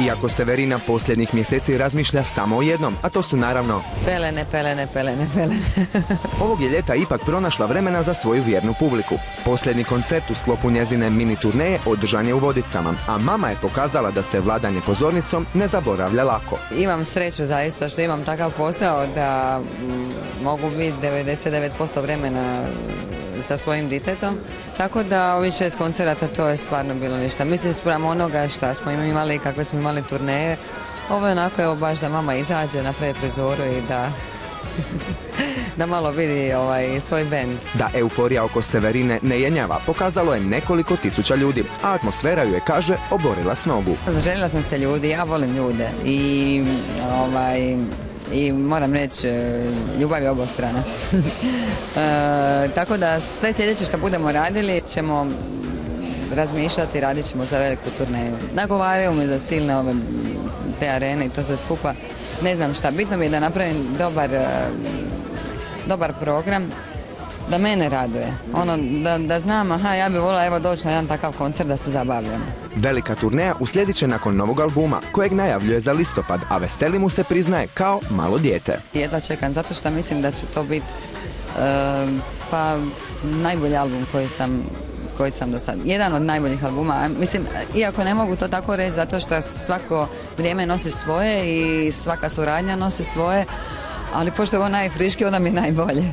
Iako Severina posljednjih mjeseci razmišlja samo o jednom, a to su naravno pelene. Ovog je ljeta ipak pronašla vremena za svoju vjernu publiku. Posljednji koncert u sklopu njezine mini turneje održan je u Vodicama, a mama je pokazala da se vladanje pozornicom ne zaboravlja lako. Imam sreću zaista što imam takav posao da mogu biti 99% vremena sa svojim ditetom, tako da ovih 6 koncerata to je stvarno bilo ništa. Mislim, spram onoga što smo imali, kakve smo imali turneje, ovo je onako, evo baš da mama izađe, napravi frizoru i da malo vidi svoj bend. Da euforija oko Severine ne jenjava, pokazalo je nekoliko tisuća ljudi, a atmosfera ju je, kaže, oborila s nogu. Zaželjela sam se ljudi, ja volim ljude i moram reći, ljubav je obostrana. Tako da sve sljedeće što budemo radili ćemo razmišljati, radit ćemo za veliku turneju. Nagovaraju me za silne te arene i to sve skupa. Ne znam šta, bitno mi je da napravim dobar program, da mene raduje. Da znam, ja bih voljela evo doći na jedan takav koncert da se zabavljam. Velika turneja uslijedit će nakon novog albuma, kojeg najavljuje za listopad, a veseli mu se priznaje kao malo dijete. Jedva čekam, zato što mislim da će to biti najbolji album koji sam do sada. Jedan od najboljih albuma. Mislim, iako ne mogu to tako reći, zato što svako vrijeme nosi svoje i svaka suradnja nosi svoje, ali pošto je ovo najfriški, onda mi je najbolje.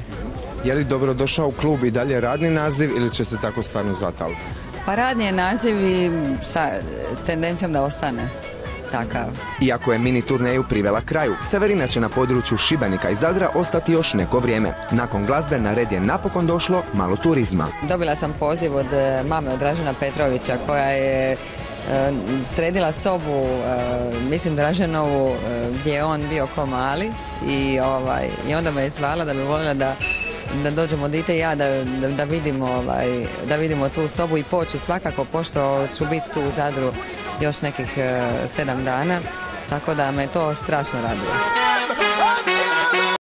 Je li dobro došao u klub i dalje radni naziv ili će se tako stvarno zvati album? Pa radni je naziv i sa tendencijom da ostane takav. Iako je mini turneju privela kraju, Severina će na području Šibenika i Zadra ostati još neko vrijeme. Nakon glazbe na red je napokon došlo malo turizma. Dobila sam poziv od mame, od Dražena Petrovića, koja je sredila sobu, mislim Draženovu, gdje je on bio ko mali i onda me je zvala da bi voljela da dođemo dite i ja da vidimo tu sobu i poću svakako, pošto ću biti tu u Zadru još nekih 7 dana, tako da me to strašno raduje.